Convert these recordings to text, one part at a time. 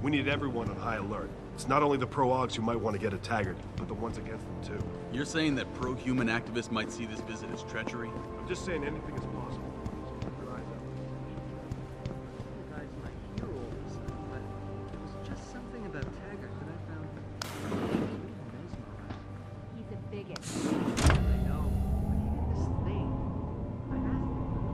We need everyone on high alert. It's not only the pro-Augs who might want to get at Taggart, but the ones against them too. You're saying that pro-human activists might see this visit as treachery? I'm just saying anything is possible. Keep your eyes out. You guys might hear all this, but there was just something about Taggart that I found mesmerizing. He's a bigot. I know, but he did this thing. I asked him.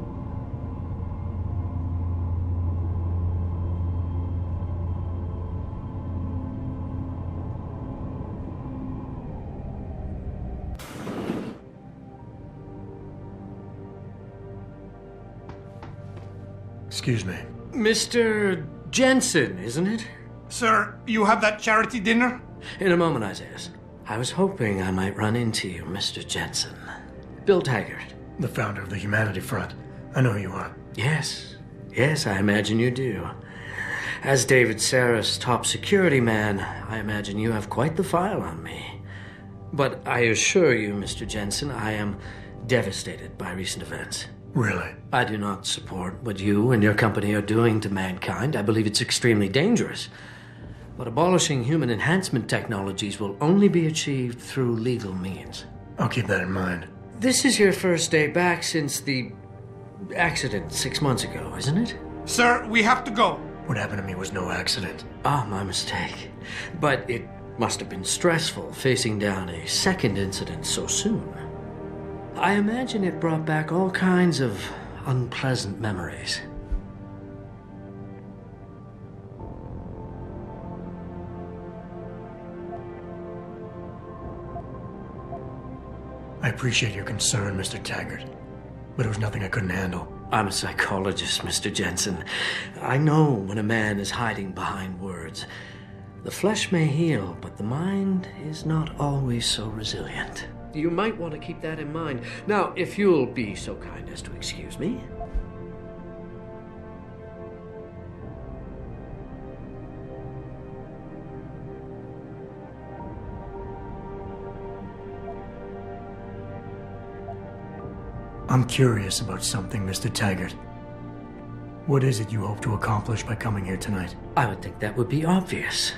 Excuse me. Mr. Jensen, isn't it? Sir, you have that charity dinner? In a moment, Isaiah. I was hoping I might run into you, Mr. Jensen. Bill Taggart. The founder of the Humanity Front. I know who you are. Yes. Yes, I imagine you do. As David Saris' top security man, I imagine you have quite the file on me. But I assure you, Mr. Jensen, I am devastated by recent events. Really? I do not support what you and your company are doing to mankind. I believe it's extremely dangerous. But abolishing human enhancement technologies will only be achieved through legal means. I'll keep that in mind. This is your first day back since the accident 6 months ago, isn't it? Sir, we have to go. What happened to me was no accident. Ah, my mistake. But it must have been stressful facing down a second incident so soon. I imagine it brought back all kinds of unpleasant memories. I appreciate your concern, Mr. Taggart, but it was nothing I couldn't handle. I'm a psychologist, Mr. Jensen. I know when a man is hiding behind words. The flesh may heal, but the mind is not always so resilient. You might want to keep that in mind. Now, if you'll be so kind as to excuse me. I'm curious about something, Mr. Taggart. What is it you hope to accomplish by coming here tonight? I would think that would be obvious.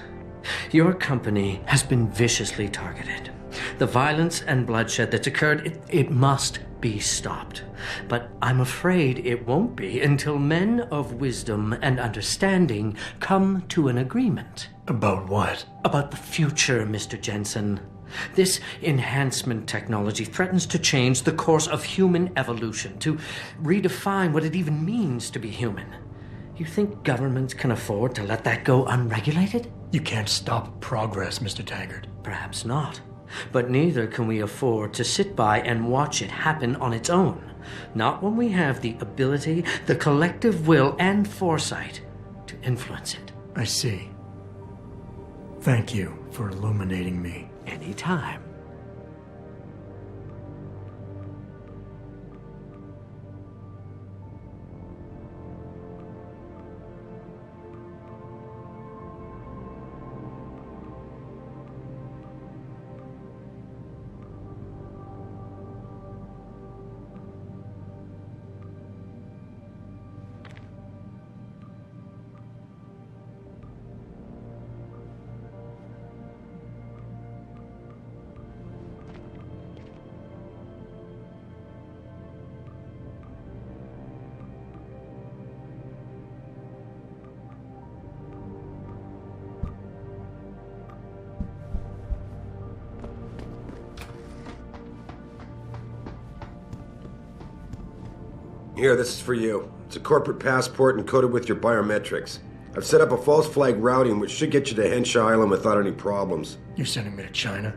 Your company has been viciously targeted. The violence and bloodshed that's occurred, it must be stopped. But I'm afraid it won't be until men of wisdom and understanding come to an agreement. About what? About the future, Mr. Jensen. This enhancement technology threatens to change the course of human evolution, to redefine what it even means to be human. You think governments can afford to let that go unregulated? You can't stop progress, Mr. Taggart. Perhaps not. But neither can we afford to sit by and watch it happen on its own. Not when we have the ability, the collective will, and foresight to influence it. I see. Thank you for illuminating me. Anytime. Here, this is for you. It's a corporate passport encoded with your biometrics. I've set up a false flag routing which should get you to Henshaw Island without any problems. You're sending me to China?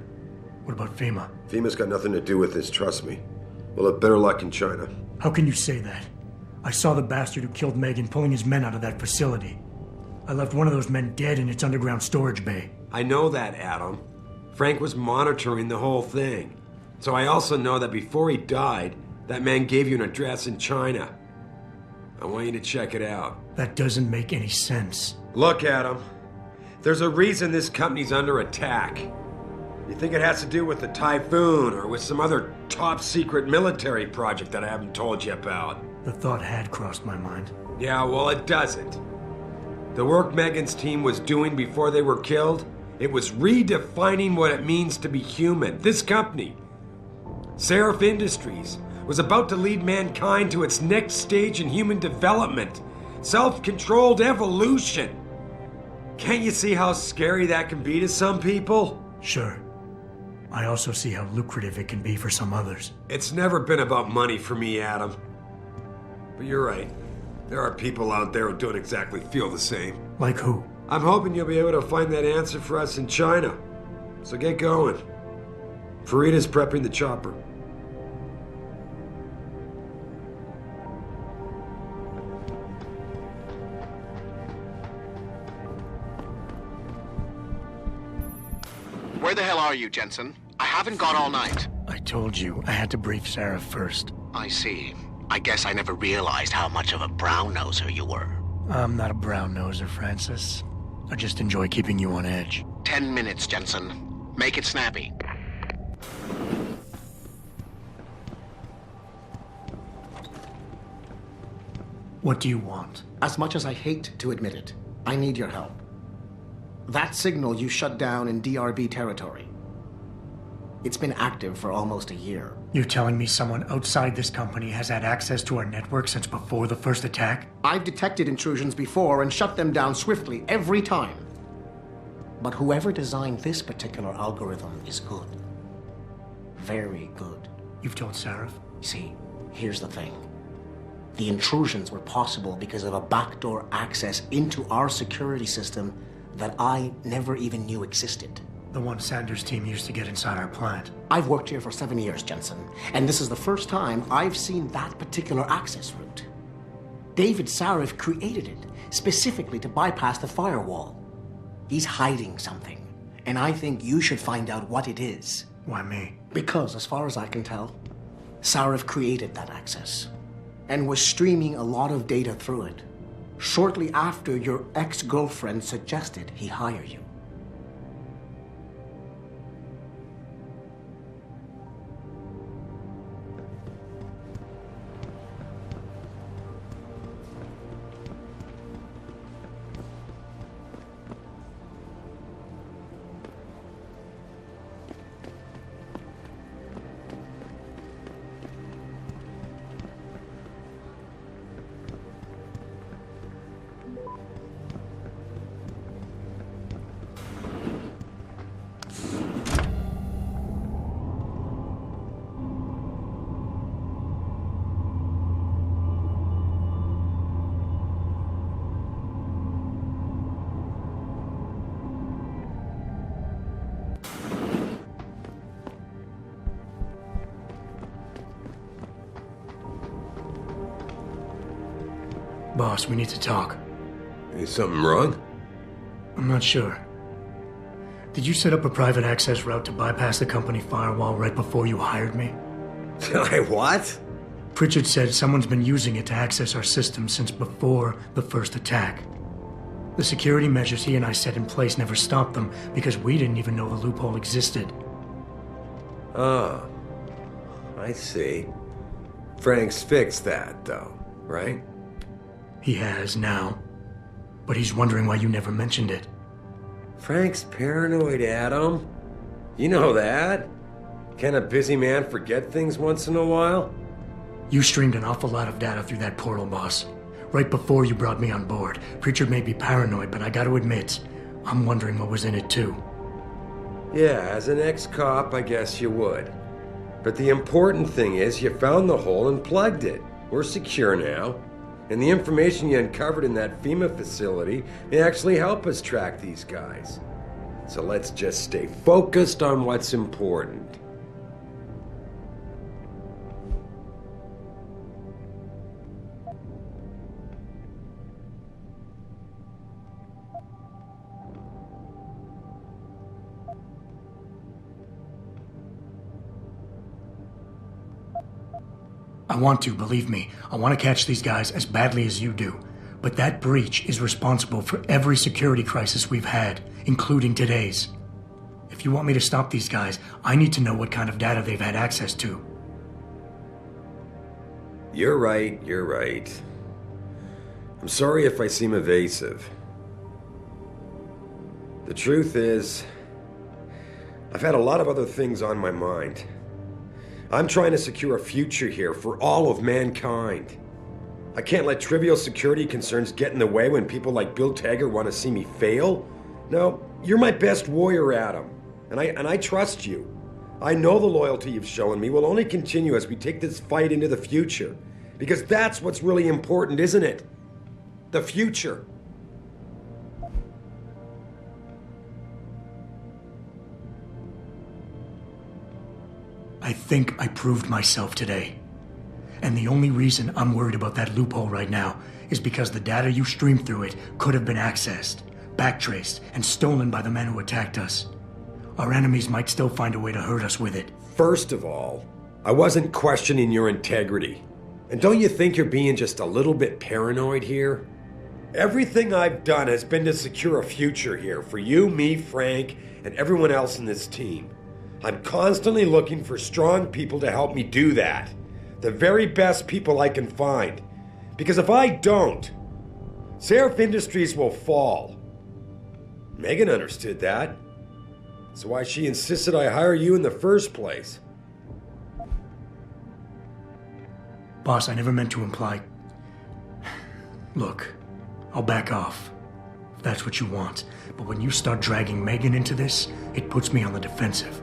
What about FEMA? FEMA's got nothing to do with this, trust me. We'll have better luck in China. How can you say that? I saw the bastard who killed Megan pulling his men out of that facility. I left one of those men dead in its underground storage bay. I know that, Adam. Frank was monitoring the whole thing. So I also know that before he died, that man gave you an address in China. I want you to check it out. That doesn't make any sense. Look, Adam. There's a reason this company's under attack. You think it has to do with the typhoon or with some other top-secret military project that I haven't told you about? The thought had crossed my mind. Yeah, well, it doesn't. The work Megan's team was doing before they were killed, it was redefining what it means to be human. This company, Seraph Industries, was about to lead mankind to its next stage in human development. Self-controlled evolution. Can't you see how scary that can be to some people? Sure. I also see how lucrative it can be for some others. It's never been about money for me, Adam. But you're right. There are people out there who don't exactly feel the same. Like who? I'm hoping you'll be able to find that answer for us in China. So get going. Farida's prepping the chopper. Where the hell are you, Jensen? I haven't got all night. I told you I had to brief Sarah first. I see. I guess I never realized how much of a brown-noser you were. I'm not a brown-noser, Francis. I just enjoy keeping you on edge. 10 minutes, Jensen. Make it snappy. What do you want? As much as I hate to admit it, I need your help. That signal you shut down in DRB territory. It's been active for almost a year. You're telling me someone outside this company has had access to our network since before the first attack? I've detected intrusions before and shut them down swiftly every time. But whoever designed this particular algorithm is good. Very good. You've told Sarah? See, here's the thing. The intrusions were possible because of a backdoor access into our security system that I never even knew existed. The one Sanders' team used to get inside our plant. I've worked here for 7 years, Jensen, and this is the first time I've seen that particular access route. David Sarif created it specifically to bypass the firewall. He's hiding something, and I think you should find out what it is. Why me? Because, as far as I can tell, Sarif created that access and was streaming a lot of data through it shortly after your ex-girlfriend suggested he hire you. Boss, we need to talk. Is something wrong? I'm not sure. Did you set up a private access route to bypass the company firewall right before you hired me? What? Pritchard said someone's been using it to access our system since before the first attack. The security measures he and I set in place never stopped them because we didn't even know the loophole existed. Oh, I see. Frank's fixed that, though, right? He has now, but he's wondering why you never mentioned it. Frank's paranoid, Adam. You know that. Can a busy man forget things once in a while? You streamed an awful lot of data through that portal, boss. Right before you brought me on board. Pritchard may be paranoid, but I gotta admit, I'm wondering what was in it too. Yeah, as an ex-cop, I guess you would. But the important thing is you found the hole and plugged it. We're secure now. And the information you uncovered in that FEMA facility may actually help us track these guys. So let's just stay focused on what's important. I want to, believe me. I want to catch these guys as badly as you do. But that breach is responsible for every security crisis we've had, including today's. If you want me to stop these guys, I need to know what kind of data they've had access to. You're right. I'm sorry if I seem evasive. The truth is, I've had a lot of other things on my mind. I'm trying to secure a future here for all of mankind. I can't let trivial security concerns get in the way when people like Bill Taggart want to see me fail. No, you're my best warrior, Adam, and I trust you. I know the loyalty you've shown me will only continue as we take this fight into the future, because that's what's really important, isn't it? The future. I think I proved myself today. And the only reason I'm worried about that loophole right now is because the data you streamed through it could have been accessed, backtraced, and stolen by the men who attacked us. Our enemies might still find a way to hurt us with it. First of all, I wasn't questioning your integrity. And don't you think you're being just a little bit paranoid here? Everything I've done has been to secure a future here for you, me, Frank, and everyone else in this team. I'm constantly looking for strong people to help me do that. The very best people I can find. Because if I don't, Seraph Industries will fall. Megan understood that. That's why she insisted I hire you in the first place. Boss, I never meant to imply... Look, I'll back off, if that's what you want. But when you start dragging Megan into this, it puts me on the defensive.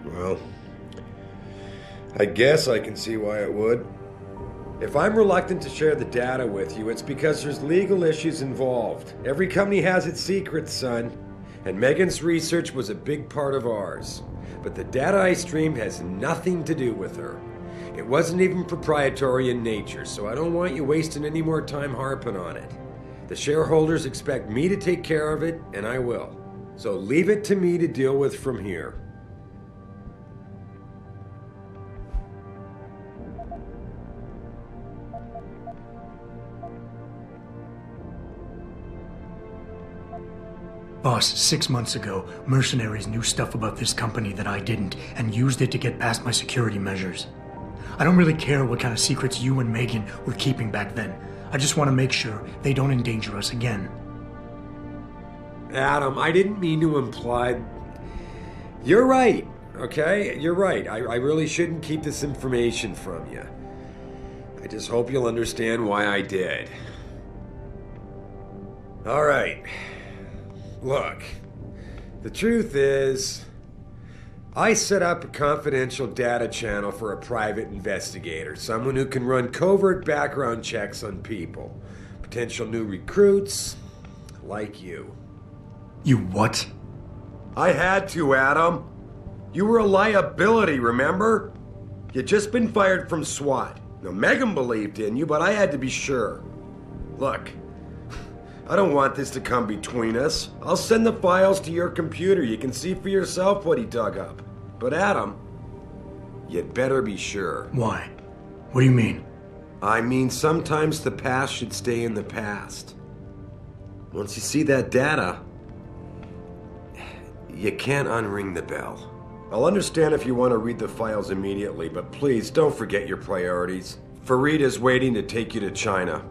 Well, I guess I can see why it would. If I'm reluctant to share the data with you, it's because there's legal issues involved. Every company has its secrets, son. And Megan's research was a big part of ours. But the data I streamed has nothing to do with her. It wasn't even proprietary in nature, so I don't want you wasting any more time harping on it. The shareholders expect me to take care of it, and I will. So leave it to me to deal with from here. Boss, 6 months ago, mercenaries knew stuff about this company that I didn't, and used it to get past my security measures. I don't really care what kind of secrets you and Megan were keeping back then. I just want to make sure they don't endanger us again. Adam, I didn't mean to imply... You're right, okay? You're right. I really shouldn't keep this information from you. I just hope you'll understand why I did. All right. Look, the truth is, I set up a confidential data channel for a private investigator, someone who can run covert background checks on people, potential new recruits, like you. You what? I had to, Adam. You were a liability, remember? You'd just been fired from SWAT. Now, Megan believed in you, but I had to be sure. Look, I don't want this to come between us. I'll send the files to your computer. You can see for yourself what he dug up. But Adam, you'd better be sure. Why? What do you mean? I mean, sometimes the past should stay in the past. Once you see that data, you can't unring the bell. I'll understand if you want to read the files immediately, but please don't forget your priorities. Farid is waiting to take you to China.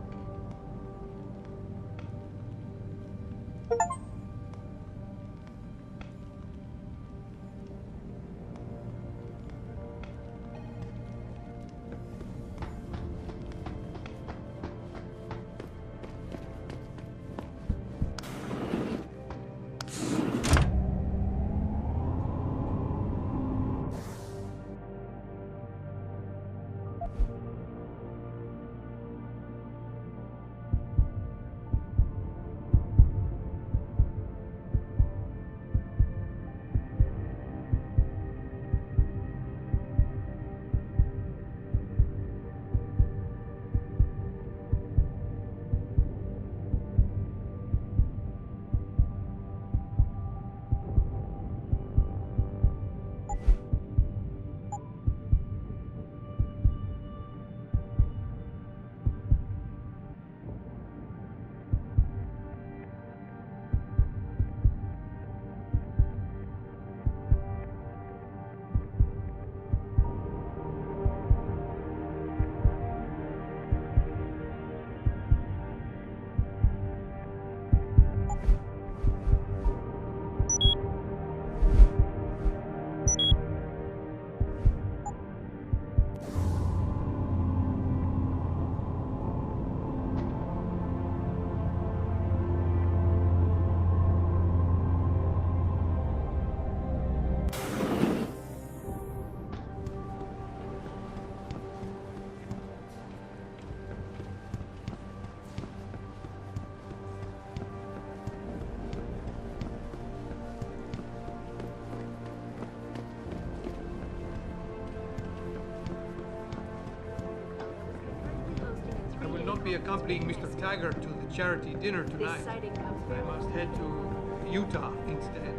be accompanying Mr. Taggart to the charity dinner tonight. I must head to Utah instead.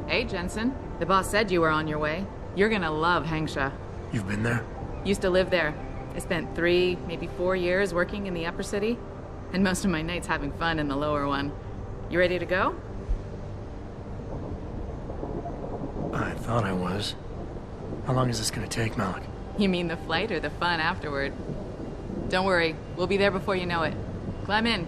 Hey, Jensen. The boss said you were on your way. You're gonna love Hangsha. You've been there? Used to live there. I spent 3, maybe 4 years working in the upper city, and most of my nights having fun in the lower one. You ready to go? I thought I was. How long is this gonna take, Malik? You mean the flight or the fun afterward? Don't worry, we'll be there before you know it. Climb in.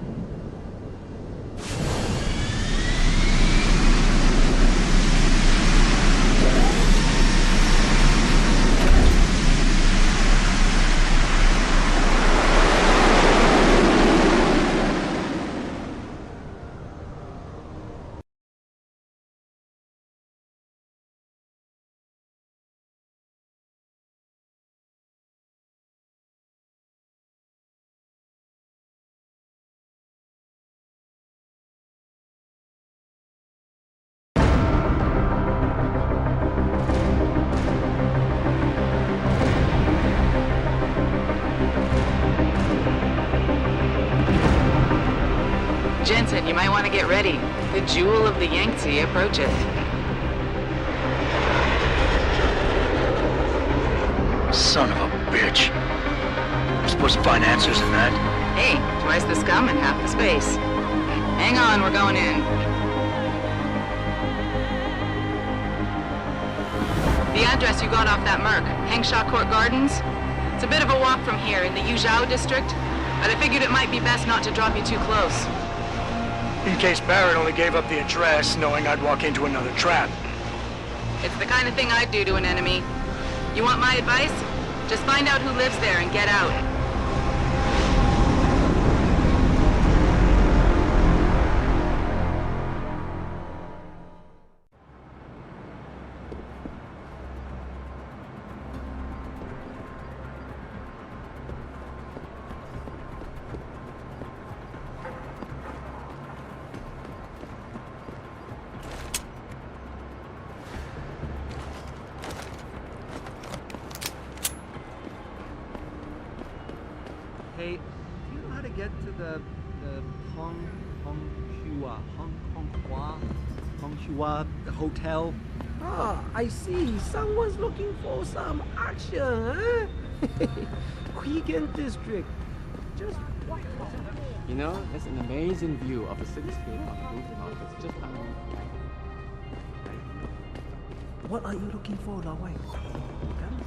Jensen, you might want to get ready. The jewel of the Yangtze approaches. Son of a bitch. I'm supposed to find answers in that? Hey, twice the scum and half the space. Hang on, we're going in. The address you got off that Merc, Hangsha Court Gardens. It's a bit of a walk from here in the Yuzhou district, but I figured it might be best not to drop you too close. In case Barrett only gave up the address knowing I'd walk into another trap. It's the kind of thing I'd do to an enemy. You want my advice? Just find out who lives there and get out. Hey, do you know how to get to the Honghua hotel? Ah, I see. Someone's looking for some action, huh? Weekend district. Just what? You know, there's an amazing view of the cityscape on the rooftop. It's just unreal. What are you looking for, Lao Wei? Guns?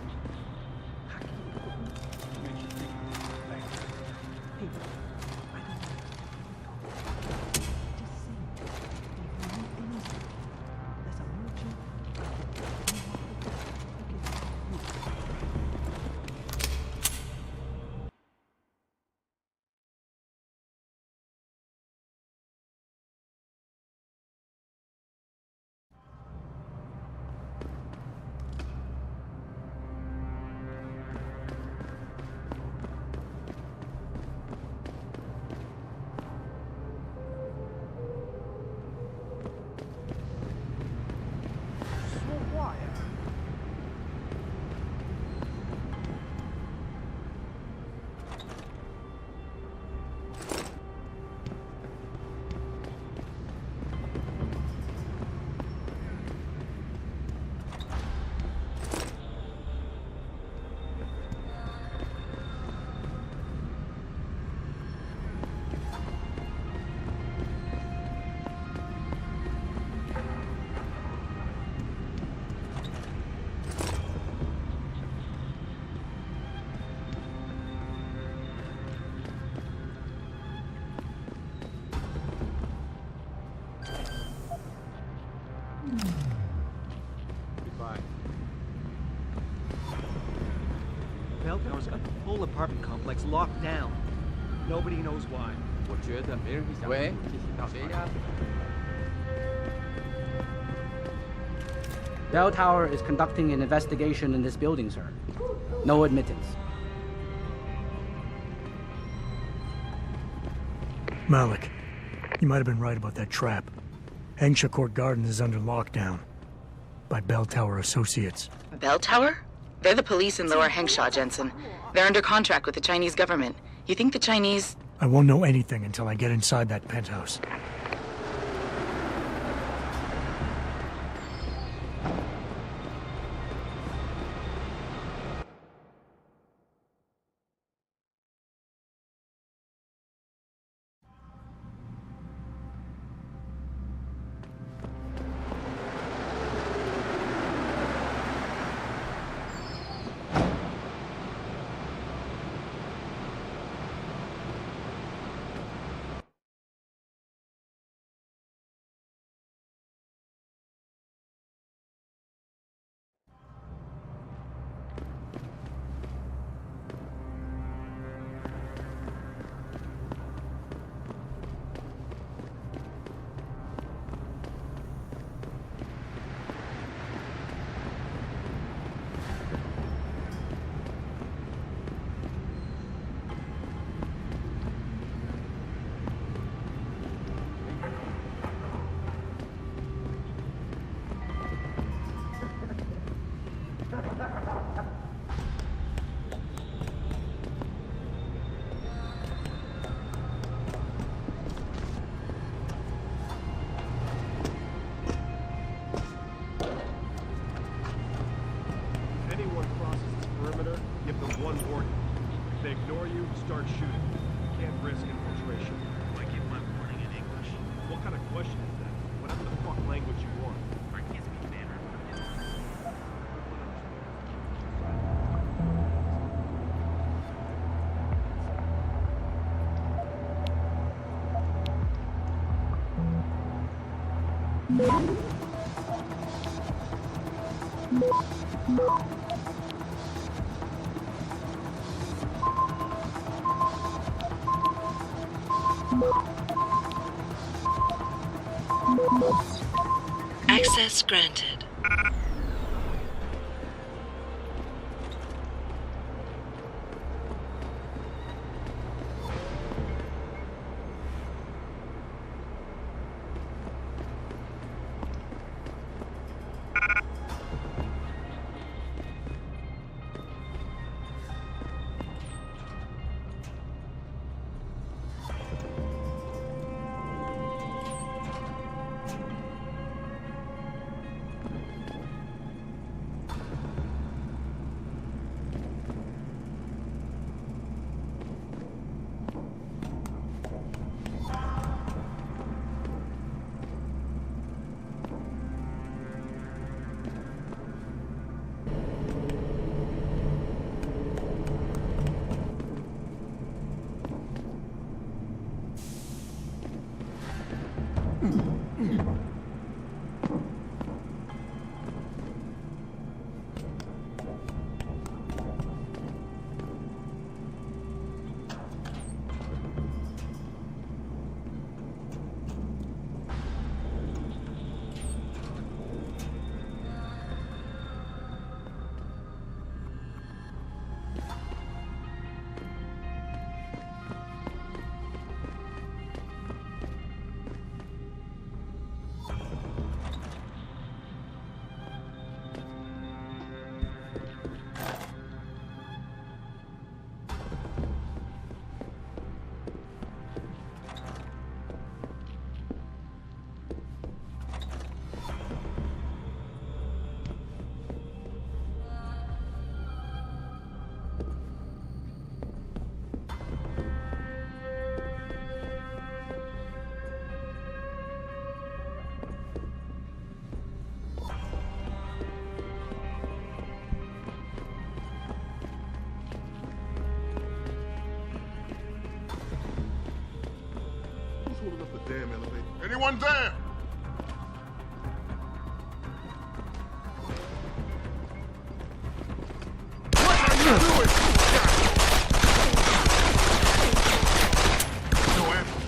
Beltower's got the whole apartment complex locked down. Nobody knows why. 我觉得没人会想喂，到谁呀 Bell Tower is conducting an investigation in this building, sir. No admittance. Malik, you might have been right about that trap. Hangsha Court Gardens is under lockdown. by Bell Tower Associates. Bell Tower? They're the police in Lower Hengshaw, Jensen. They're under contract with the Chinese government. You think the Chinese... I won't know anything until I get inside that penthouse. Start shooting. You can't risk infiltration. I give my warning in English. What kind of question is that? Whatever the fuck language you want. I can't speak Mandarin. Access granted. Damn elevator. Anyone there? What are you doing? No answer.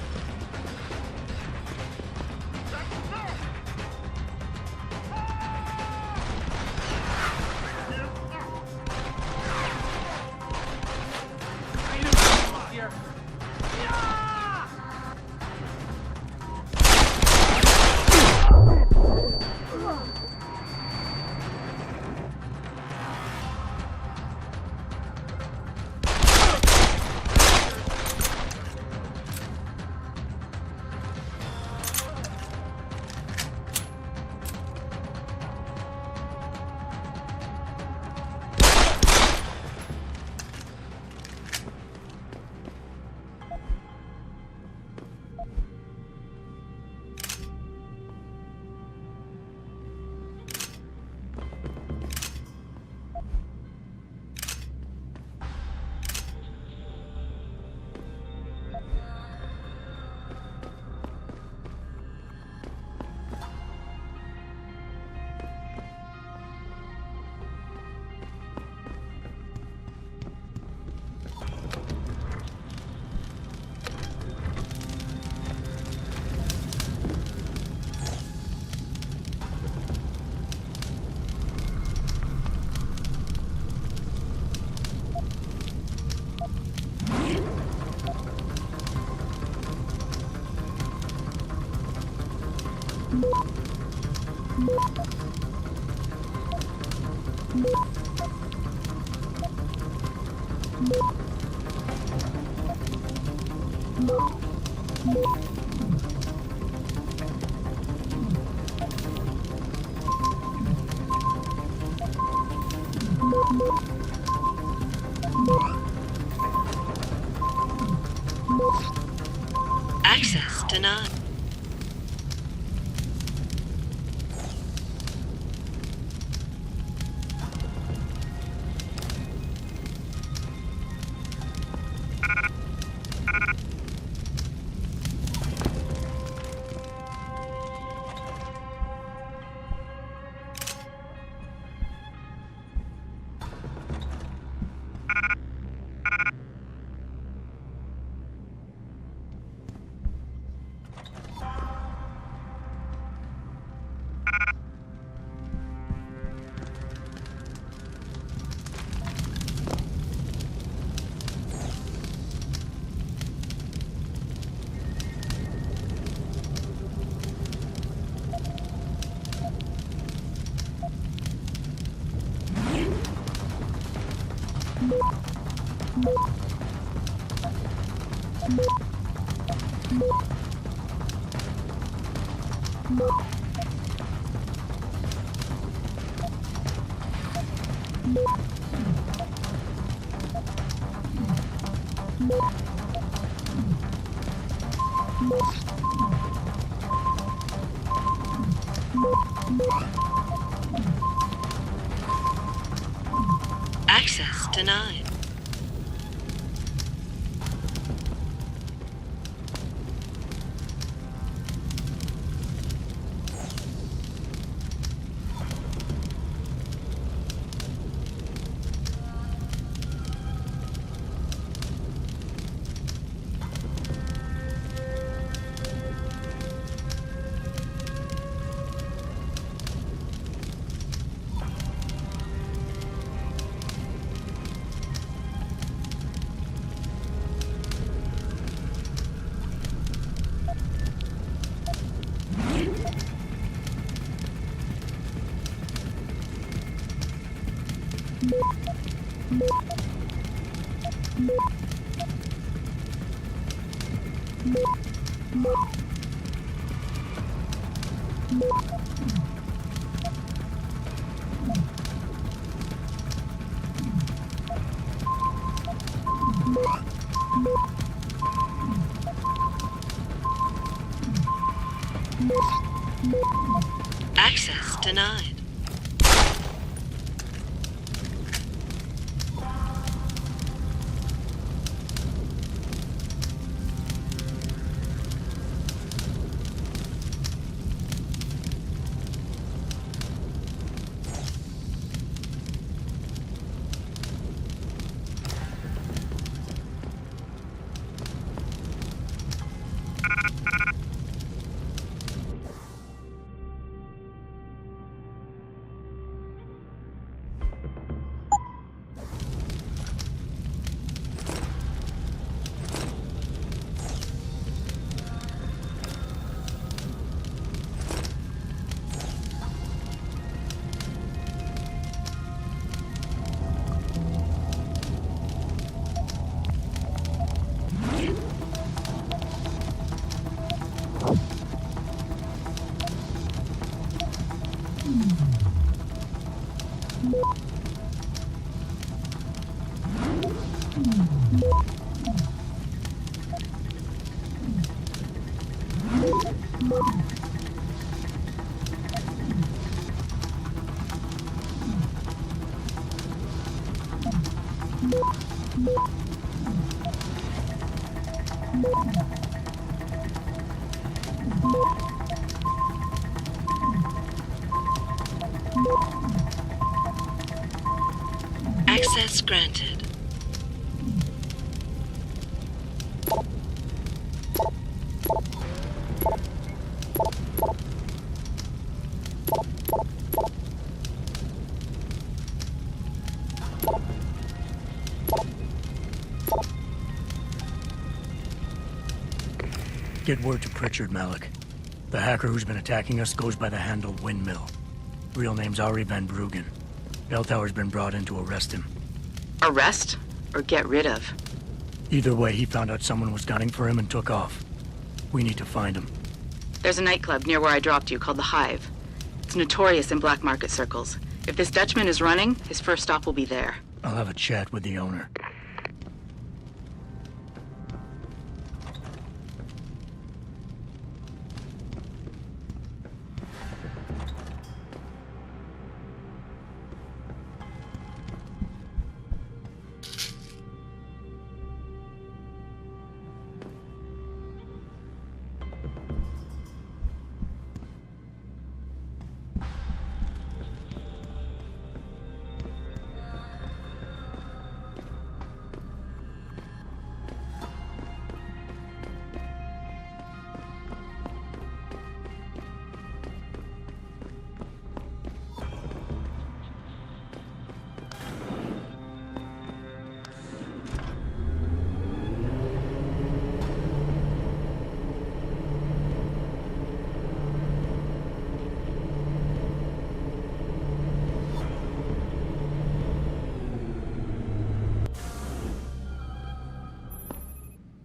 Access denied. Access denied. Access denied. Access granted. Get word to Pritchard, Malik. The hacker who's been attacking us goes by the handle Windmill. Real name's Ari Van Bruggen. Bell Tower's been brought in to arrest him. Arrest? Or get rid of? Either way, he found out someone was gunning for him and took off. We need to find him. There's a nightclub near where I dropped you called the Hive. It's notorious in black market circles. If this Dutchman is running, his first stop will be there. I'll have a chat with the owner.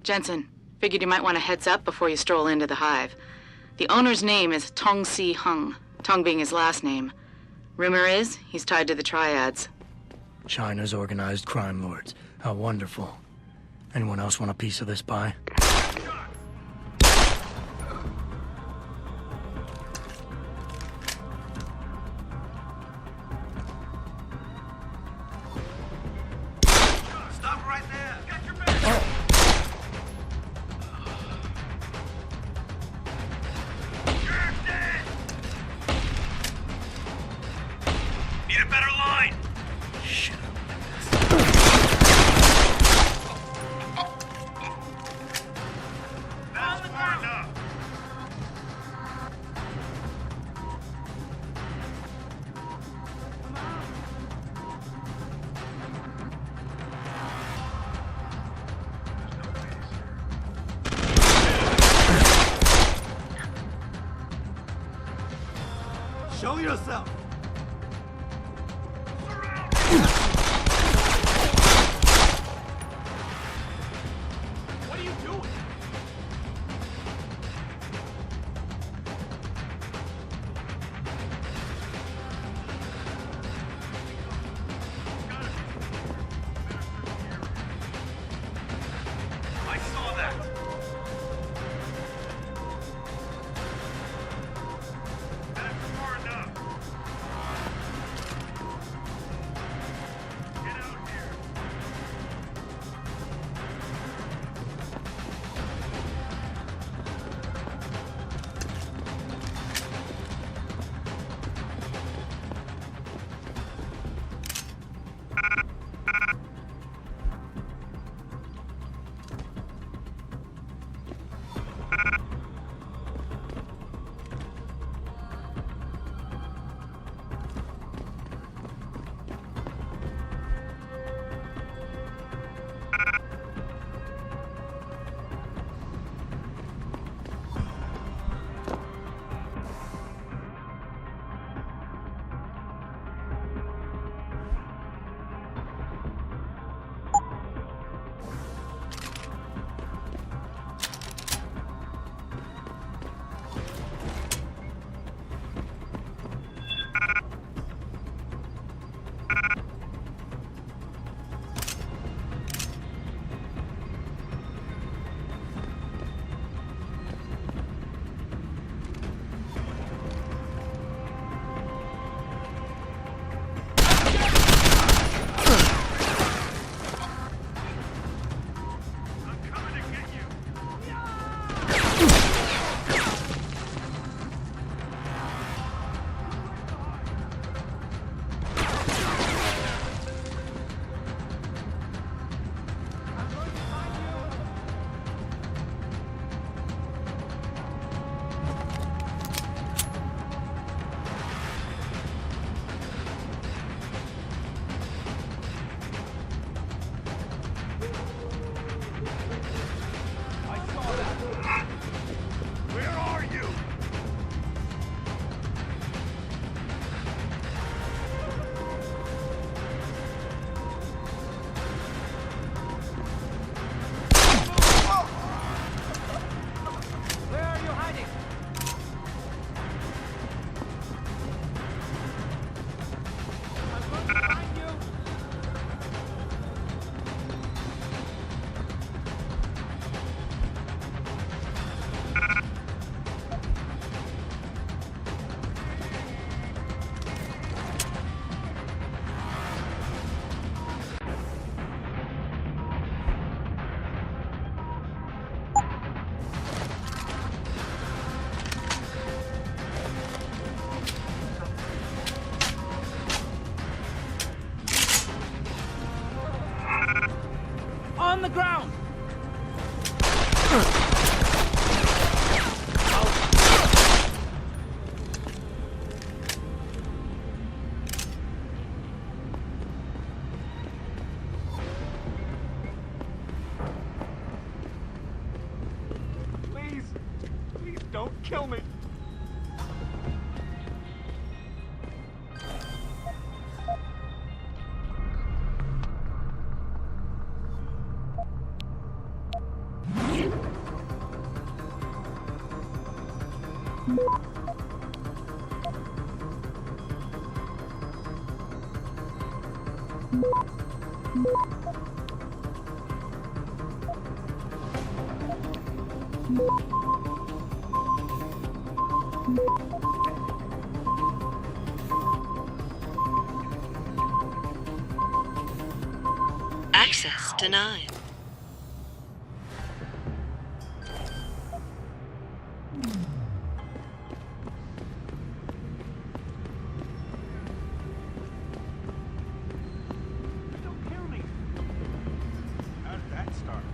Jensen, figured you might want a heads up before you stroll into the Hive. The owner's name is Tong Si Hung, Tong being his last name. Rumor is he's tied to the Triads. China's organized crime lords. How wonderful. Anyone else want a piece of this pie? Stop right there! Got your back! Need a better line! Shit. That's far enough. Show yourself! What are you doing? I saw that. That's far enough. on the ground! Please, please don't kill me. Access denied. Don't kill me. How did that start?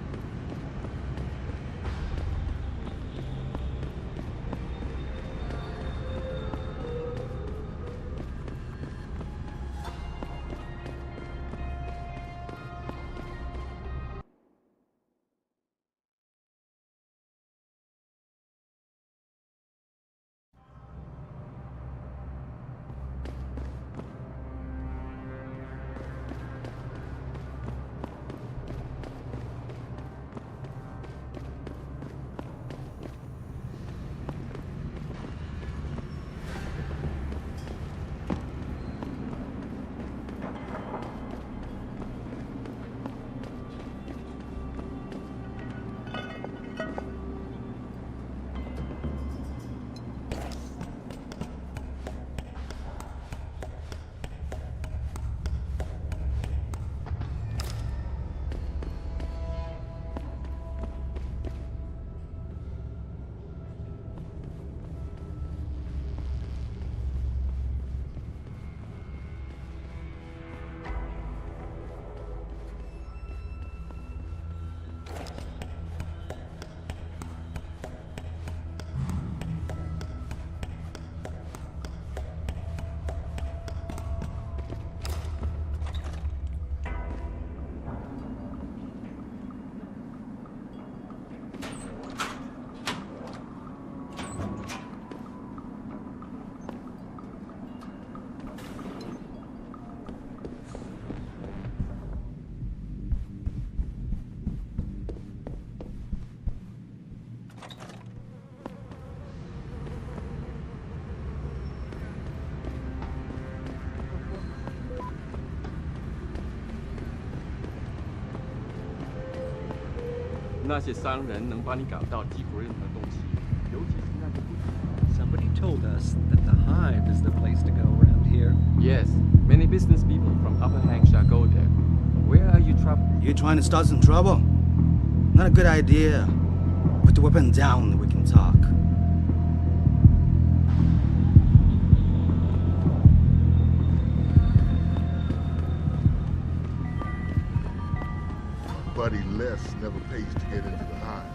Somebody told us that the Hive is the place to go around here. Yes, many business people from Upper Hampshire go there. Where are you traveling? You trying to start some trouble? Not a good idea. Put the weapon down and we can talk. Buddy less never pays to get into the Hive.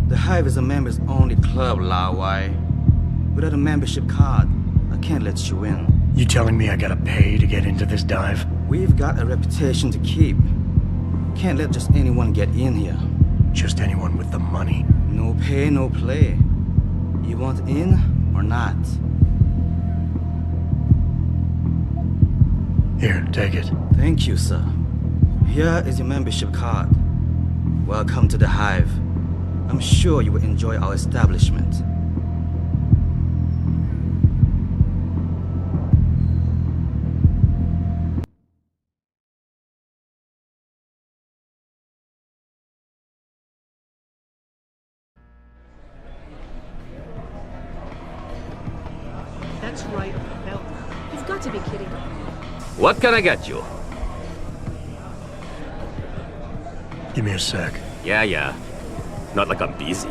The Hive is a members-only club, Lao Wai. Without a membership card, I can't let you in. You telling me I gotta pay to get into this dive? We've got a reputation to keep. Can't let just anyone get in here. Just anyone with the money? No pay, no play. You want in or not? Here, take it. Thank you, sir. Here is your membership card. Welcome to the Hive. I'm sure you will enjoy our establishment. That's right. Now, You've got to be kidding. What can I get you? Give me a sec. Yeah. Not like I'm busy.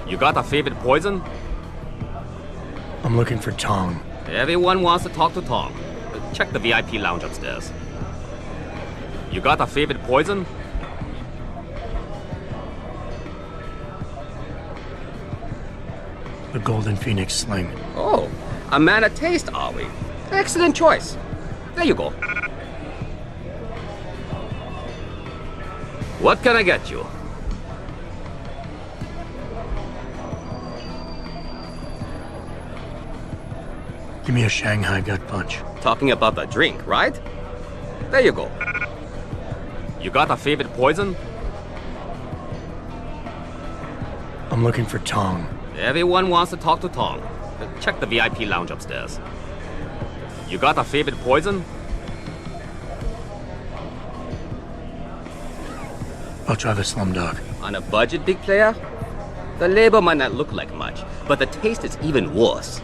You got a favorite poison? I'm looking for Tong. Everyone wants to talk to Tong. Check the VIP lounge upstairs. You got a favorite poison? The Golden Phoenix Sling. Oh, a man of taste, are we? Excellent choice. There you go. What can I get you? Give me a Shanghai gut punch. Talking about the drink, right? There you go. You got a favorite poison? I'm looking for Tong. Everyone wants to talk to Tong. Check the VIP lounge upstairs. You got a favorite poison? I'll try the Slumdog. On a budget, big player? The label might not look like much, but the taste is even worse.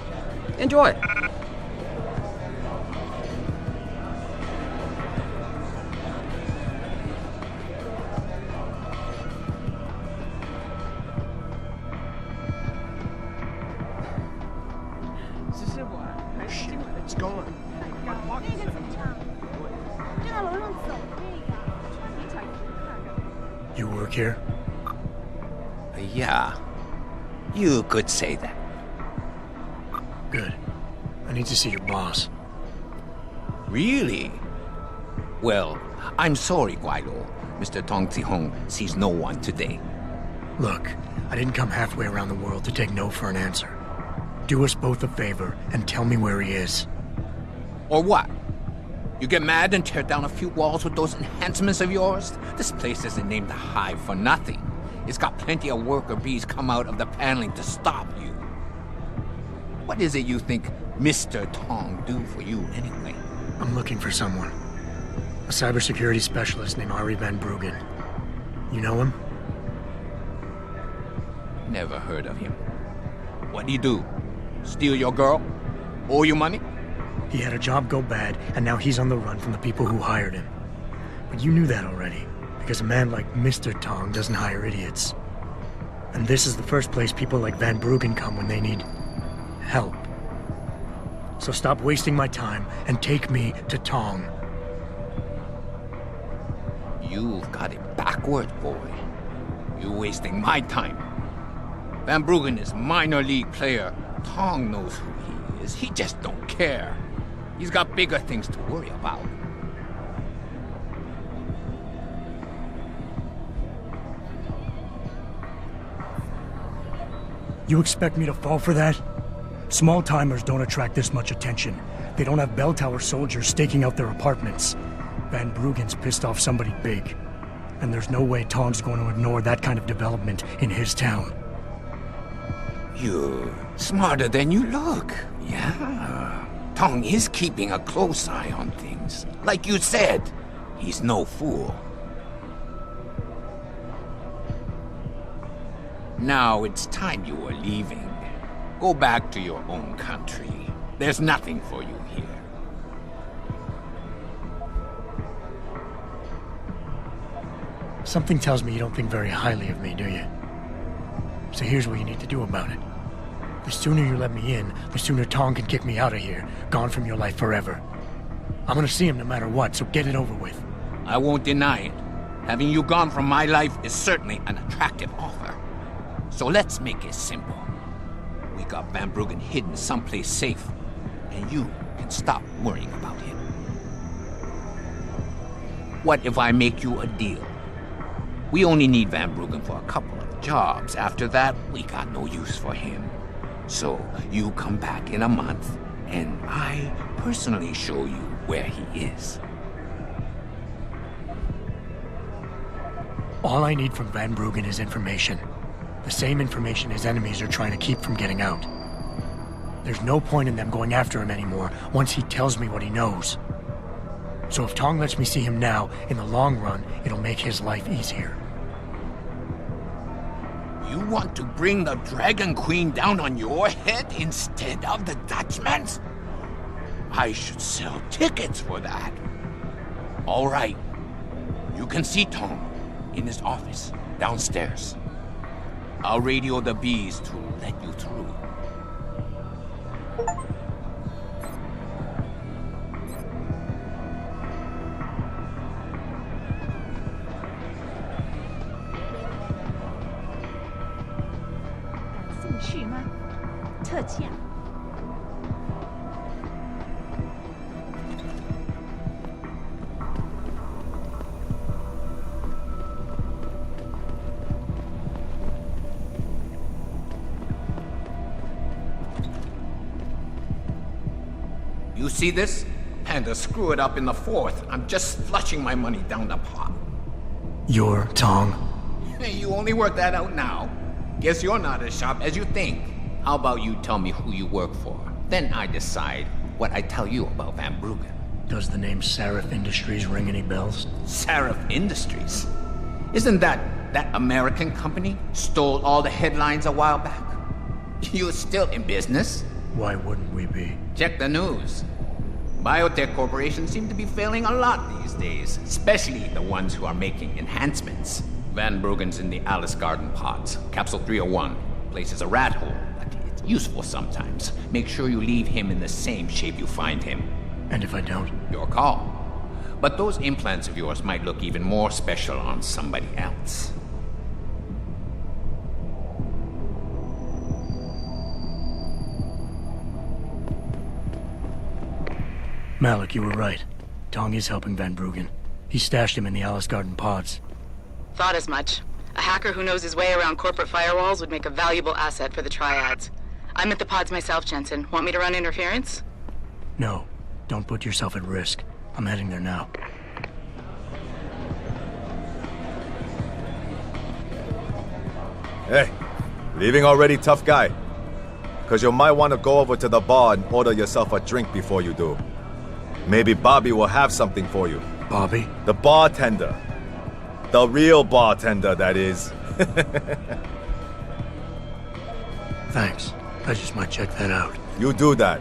Enjoy. Shit, it's gone. You work here? Yeah. You could say that. Good. I need to see your boss. Really? Well, I'm sorry, Guailo. Mr. Tong Zihong sees no one today. Look, I didn't come halfway around the world to take no for an answer. Do us both a favor and tell me where he is. Or what? You get mad and tear down a few walls with those enhancements of yours? This place isn't named the Hive for nothing. It's got plenty of worker bees come out of the paneling to stop you. What is it you think Mr. Tong do for you anyway? I'm looking for someone. A cybersecurity specialist named Ari Van Bruggen. You know him? Never heard of him. What'd he do? Steal your girl? Owe you money? He had a job go bad, and now he's on the run from the people who hired him. But you knew that already, because a man like Mr. Tong doesn't hire idiots. And this is the first place people like Van Bruggen come when they need help. So stop wasting my time and take me to Tong. You've got it backwards, boy. You're wasting my time. Van Bruggen is minor league player. Tong knows who he is. He just don't care. He's got bigger things to worry about. You expect me to fall for that? Small-timers don't attract this much attention. They don't have bell tower soldiers staking out their apartments. Van Bruggen's pissed off somebody big. And there's no way Tong's going to ignore that kind of development in his town. You're smarter than you look. Yeah. Tong is keeping a close eye on things. Like you said, he's no fool. Now it's time you were leaving. Go back to your own country. There's nothing for you here. Something tells me you don't think very highly of me, do you? So here's what you need to do about it. The sooner you let me in, the sooner Tong can kick me out of here, gone from your life forever. I'm gonna see him no matter what, so get it over with. I won't deny it. Having you gone from my life is certainly an attractive offer. So let's make it simple. We got Van Bruggen hidden someplace safe, and you can stop worrying about him. What if I make you a deal? We only need Van Bruggen for a couple of jobs. After that, we got no use for him. So you come back in a month, and I personally show you where he is. All I need from Van Bruggen is information. The same information his enemies are trying to keep from getting out. There's no point in them going after him anymore once he tells me what he knows. So if Tong lets me see him now, in the long run, it'll make his life easier. You want to bring the Dragon Queen down on your head instead of the Dutchman's? I should sell tickets for that. All right. You can see Tong in his office downstairs. I'll radio the bees to let you through. You see this? And to screw it up in the fourth, I'm just flushing my money down the pot. You're Tong? Hey, you only work that out now. Guess you're not as sharp as you think. How about you tell me who you work for? Then I decide what I tell you about Van Bruggen. Does the name Seraph Industries ring any bells? Seraph Industries? Isn't that American company stole all the headlines a while back? You're still in business? Why wouldn't we be? Check the news. Biotech corporations seem to be failing a lot these days, especially the ones who are making enhancements. Van Bruggen's in the Alice Garden pods. Capsule 301. Place is a rat hole, but it's useful sometimes. Make sure you leave him in the same shape you find him. And if I don't? Your call. But those implants of yours might look even more special on somebody else. Malik, you were right. Tong is helping Van Bruggen. He stashed him in the Alice Garden pods. Thought as much. A hacker who knows his way around corporate firewalls would make a valuable asset for the triads. I'm at the pods myself, Jensen. Want me to run interference? No. Don't put yourself at risk. I'm heading there now. Hey, leaving already, tough guy? Because you might want to go over to the bar and order yourself a drink before you do. Maybe Bobby will have something for you. Bobby? The bartender. The real bartender, that is. Thanks. I just might check that out. You do that.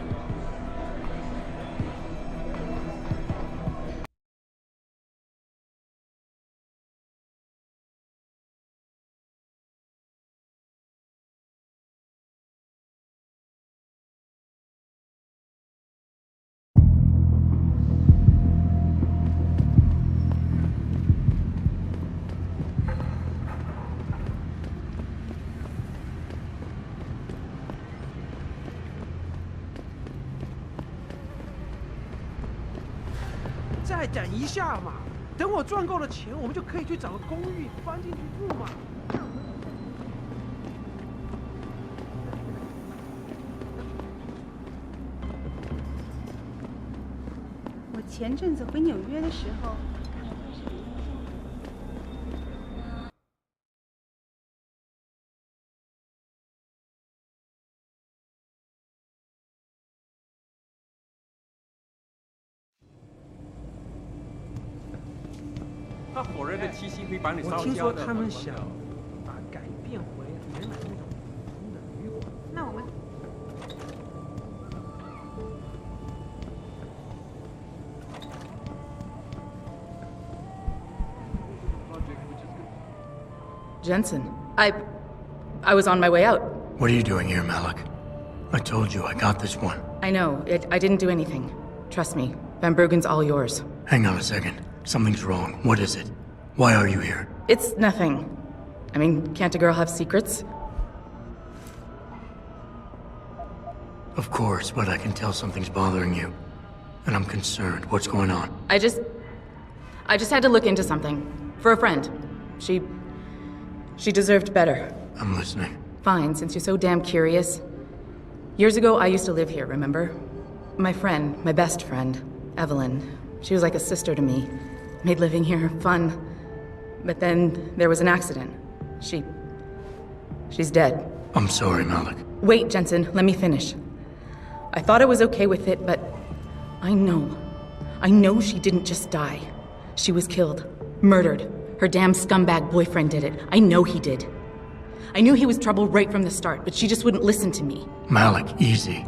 再等一下嘛，等我赚够了钱，我们就可以去找个公寓搬进去住嘛。我前阵子回纽约的时候。那火热的气息会把你烧焦的。我听说他们想把改变回原来那种普通的旅馆。那我们。Jensen, I was on my way out. What are you doing here, Malik? I told you I got this one. I know. I didn't do anything. Trust me. Van Bruggen's all yours. Hang on a second. Something's wrong. What is it? Why are you here? It's nothing. I mean, can't a girl have secrets? Of course, but I can tell something's bothering you. And I'm concerned. What's going on? I just had to look into something. For a friend. She deserved better. I'm listening. Fine, since you're so damn curious. Years ago, I used to live here, remember? My friend, my best friend, Evelyn. She was like a sister to me. Made living here fun. But then there was an accident. She's dead. I'm sorry, Malik. Wait, Jensen, let me finish. I thought I was okay with it, but I know she didn't just die. She was killed. Murdered. Her damn scumbag boyfriend did it. I know he did. I knew he was trouble right from the start, but she just wouldn't listen to me. Malik, easy.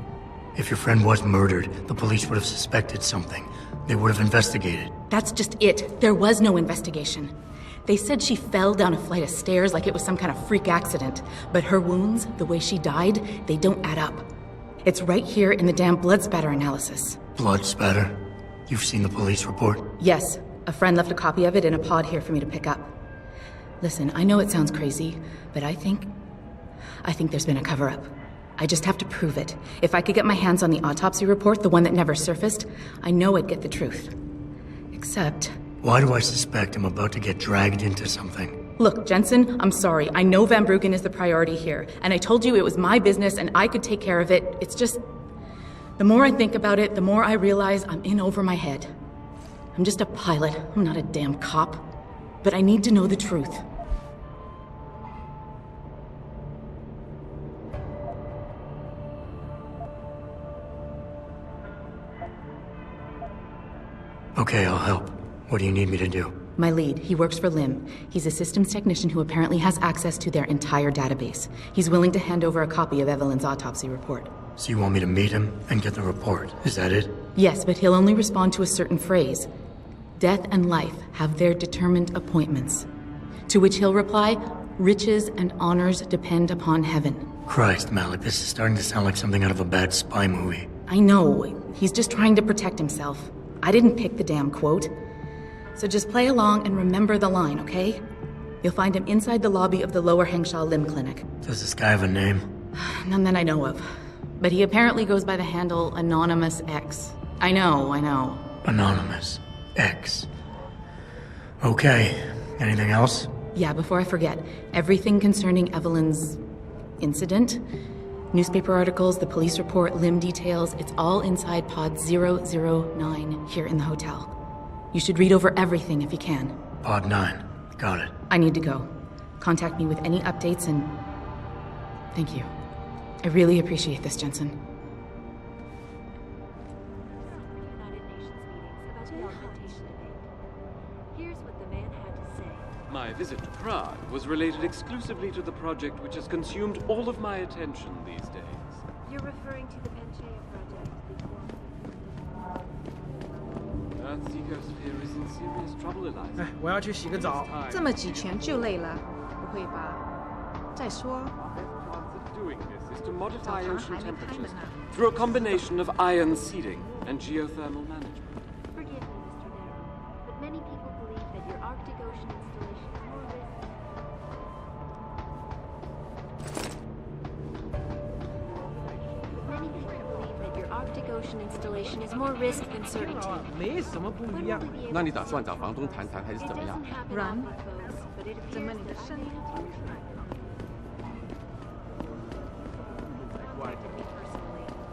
If your friend was murdered, the police would have suspected something. They would have investigated. That's just it. There was no investigation. They said she fell down a flight of stairs like it was some kind of freak accident. But her wounds, the way she died, they don't add up. It's right here in the damn blood spatter analysis. Blood spatter? You've seen the police report? Yes. A friend left a copy of it in a pod here for me to pick up. Listen, I know it sounds crazy, but I think there's been a cover-up. I just have to prove it. If I could get my hands on the autopsy report, the one that never surfaced, I know I'd get the truth. Except... Why do I suspect I'm about to get dragged into something? Look, Jensen, I'm sorry. I know Van Bruggen is the priority here, and I told you it was my business and I could take care of it. It's just... The more I think about it, the more I realize I'm in over my head. I'm just a pilot. I'm not a damn cop. But I need to know the truth. Okay, I'll help. What do you need me to do? My lead, he works for Lim. He's a systems technician who apparently has access to their entire database. He's willing to hand over a copy of Evelyn's autopsy report. So you want me to meet him and get the report? Is that it? Yes, but he'll only respond to a certain phrase. Death and life have their determined appointments. To which he'll reply, riches and honors depend upon heaven. Christ, Malik, this is starting to sound like something out of a bad spy movie. I know. He's just trying to protect himself. I didn't pick the damn quote. So just play along and remember the line, okay? You'll find him inside the lobby of the Lower Hengsha Lim Clinic. Does this guy have a name? None that I know of. But he apparently goes by the handle Anonymous X. I know. Anonymous X. Okay. Anything else? Yeah, before I forget, everything concerning Evelyn's incident, newspaper articles, the police report, Lim details, it's all inside pod 009 here in the hotel. You should read over everything if you can. Pod 9. Got it. I need to go. Contact me with any updates and... Thank you. I really appreciate this, Jensen. My visit to Prague was related exclusively to the project which has consumed all of my attention these days. You're referring to the M.AEKKACHAI project. Earthseeker sphere is in serious trouble, Eliza. 我要去洗个澡。这么几拳就累了，不会吧？再说， Doing this is to modify ocean temperatures through a combination of ion seeding and geothermal management. Forgive me, Mr. Darrow, but many people believe that your Arctic Ocean installation is more risky. Many people believe that your Arctic Ocean installation is more risk than certainty. 没什么不一样。那你打算找房东谈谈，还是怎么样？ 软，怎么你的身体？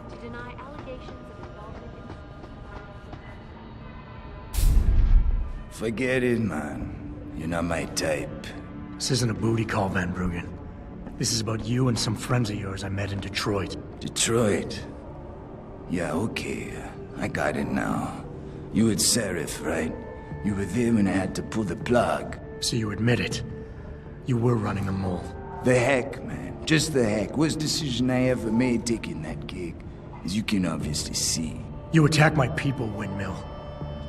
To deny allegations of involvement in... Forget it, man. You're not my type. This isn't a booty call, Van Bruggen. This is about you and some friends of yours I met in Detroit. Detroit? Yeah, okay. I got it now. You with Serif, right? You were there when I had to pull the plug. So you admit it. You were running a mole. The heck, man. Just the heck. Worst decision I ever made taking that gig. As you can obviously see. You attack my people, Windmill.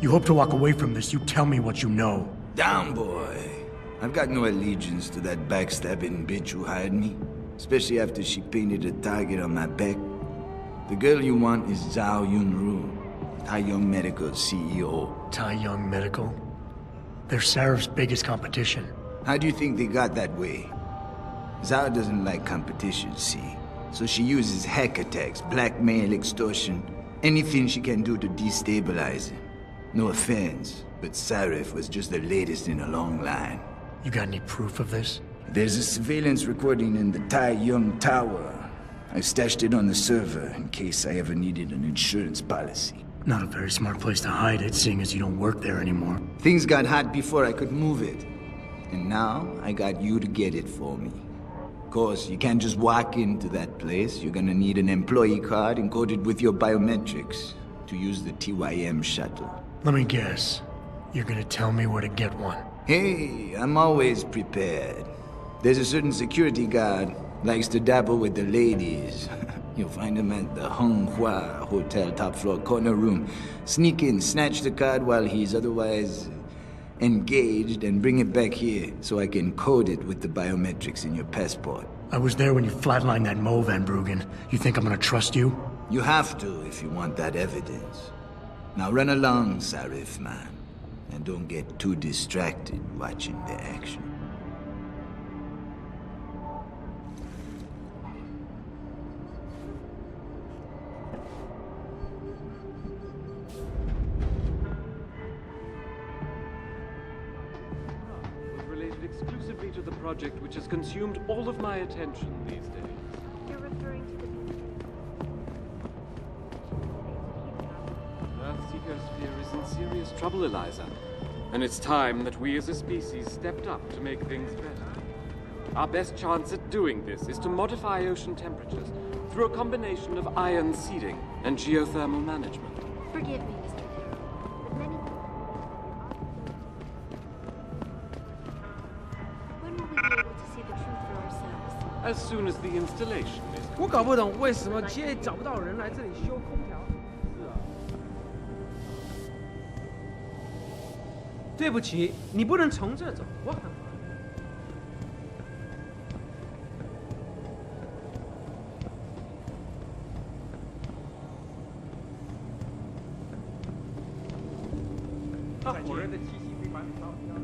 You hope to walk away from this. You tell me what you know. Down, boy. I've got no allegiance to that backstabbing bitch who hired me. Especially after she painted a target on my back. The girl you want is Zhao Yunru, Tai Young Medical CEO. Tai Young Medical? They're Sarif's biggest competition. How do you think they got that way? Zhao doesn't like competition, see? So she uses hack attacks, blackmail, extortion, anything she can do to destabilize him. No offense, But Sarif was just the latest in a long line. You got any proof of this? There's a surveillance recording in the Tai Yong Tower. I stashed it on the server in case I ever needed an insurance policy. Not a very smart place to hide it, seeing as you don't work there anymore. Things got hot before I could move it. And now I got you to get it for me. Of course, you can't just walk into that place. You're gonna need an employee card encoded with your biometrics to use the TYM shuttle. Let me guess. You're gonna tell me where to get one. Hey, I'm always prepared. There's a certain security guard, likes to dabble with the ladies. You'll find him at the Hung Hua Hotel top floor corner room. Sneak in, snatch the card while he's otherwise engaged, and bring it back here so I can code it with the biometrics in your passport. I was there when you flatlined that Mo, Van Bruggen. You think I'm gonna trust you? You have to if you want that evidence. Now run along, Sarif, man. And don't get too distracted watching the action. Exclusively to the project which has consumed all of my attention these days. You're referring to the Earthseeker sphere is in serious trouble, Eliza. And it's time that we as a species stepped up to make things better. Our best chance at doing this is to modify ocean temperatures through a combination of ion seeding and geothermal management. Forgive me, Mr. Darrow, but many... When will we be able to see the truth for ourselves? As soon as the installation is... 我搞不懂为什么 GA 找不到人来这里修空调。是啊。对不起，你不能从这走，我很忙。大伙人的气息非凡，高标。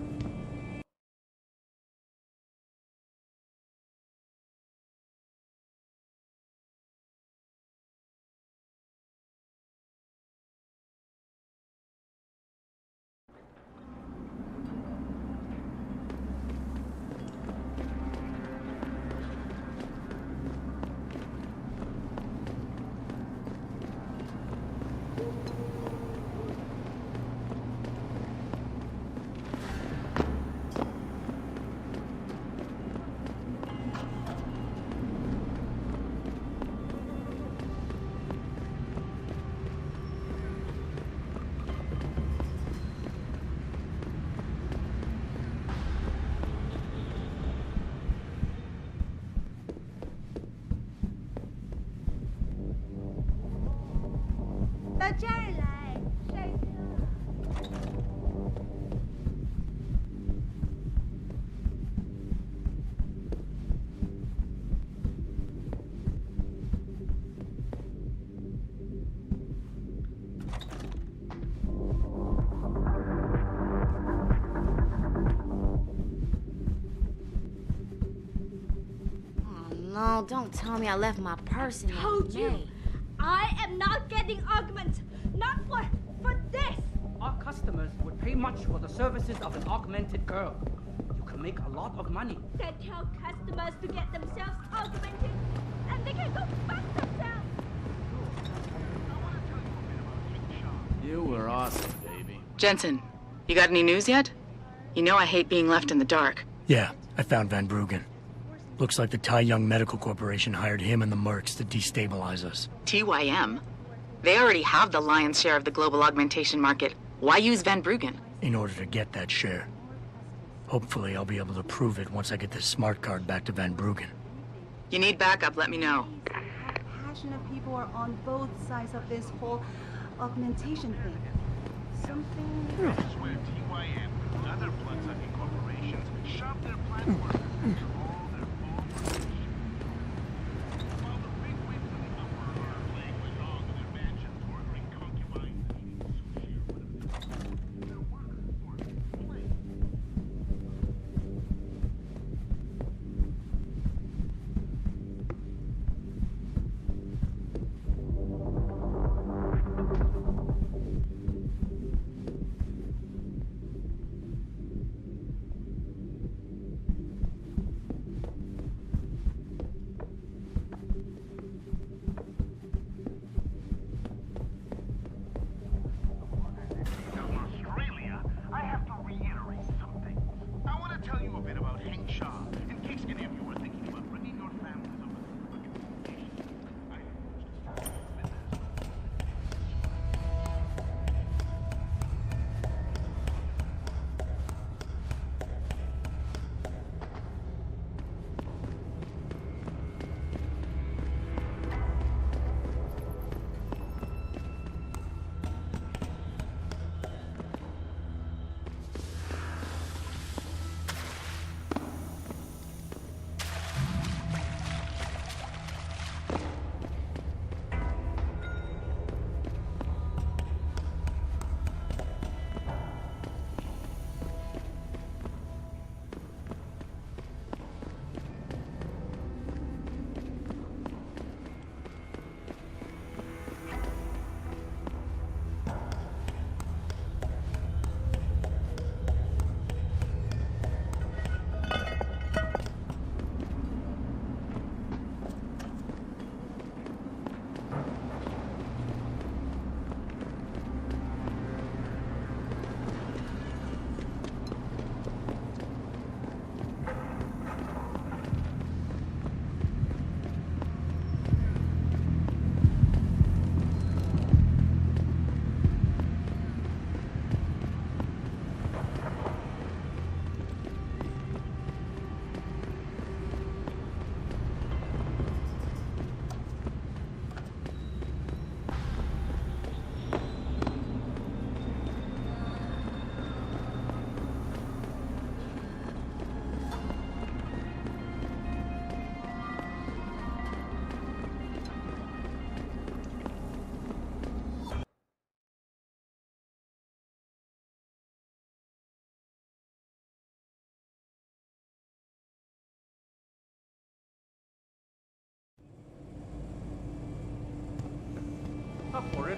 到这儿来，帅哥。Oh no, don't tell me I left my purse in Told you. I am not getting augment. Not for this. Our customers would pay much for the services of an augmented girl. You can make a lot of money. They tell customers to get themselves augmented, and they can go fuck themselves. You were awesome, baby. Jensen, you got any news yet? You know I hate being left in the dark. Yeah, I found Van Bruggen. Looks like the Tai Yong Medical Corporation hired him and the mercs to destabilize us. TYM? They already have the lion's share of the global augmentation market. Why use Van Bruggen? In order to get that share. Hopefully I'll be able to prove it once I get this smart card back to Van Bruggen. You need backup, let me know. Passionate people are on both sides of this whole augmentation thing. Something... This is where TYM and other blood-sucking corporations shove their platforms into all their own. While the big wigs in the upper are playing mahjong in their mansions, ordering concubines and eating sushi or whatever, their workers, of course, play.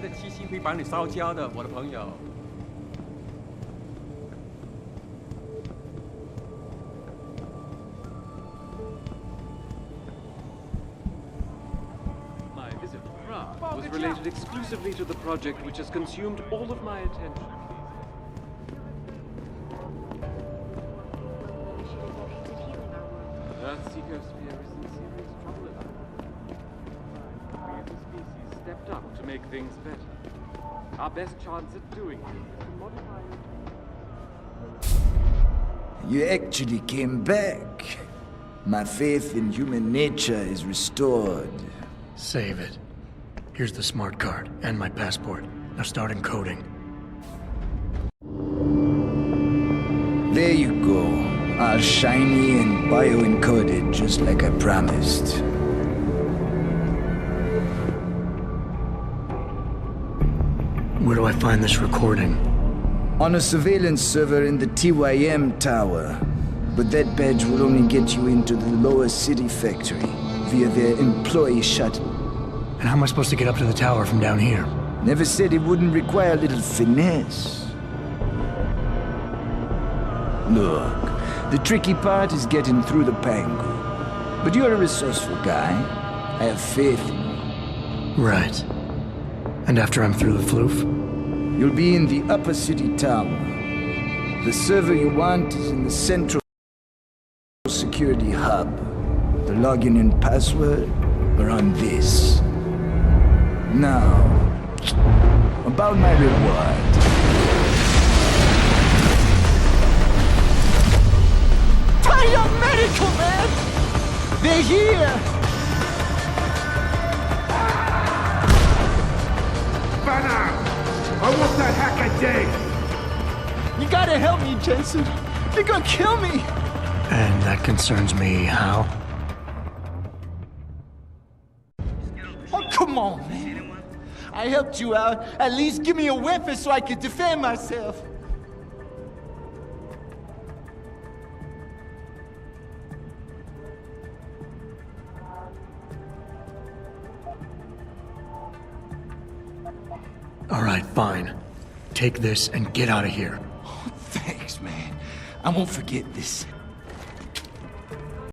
的七夕会把你烧焦的，我的朋友。My visit to Prague was related exclusively to the project which has consumed all of my attention. Earth's ecosphere is in serious trouble, Eliza. We as a species stepped up to make things better. Our best chance at doing it is to modify it. You actually came back. My faith in human nature is restored. Save it. Here's the smart card and my passport. Now start encoding. There you go. All shiny and bio-encoded, just like I promised. Where do I find this recording? On a surveillance server in the TYM tower. But that badge will only get you into the lower city factory via their employee shuttle. And how am I supposed to get up to the tower from down here? Never said it wouldn't require a little finesse. Look, the tricky part is getting through the pango. But you're a resourceful guy. I have faith in you. Right. And after I'm through the floof? You'll be in the upper city tower. The server you want is in the central security hub. The login and password are on this. Now, about my reward. Medical, man! They're here! Banner! I want that hack You gotta help me, Jason. They're gonna kill me! And that concerns me how? Oh, come on, man. I helped you out. At least give me a weapon so I can defend myself. All right, fine. Take this and get out of here. Thanks, man. I won't forget this.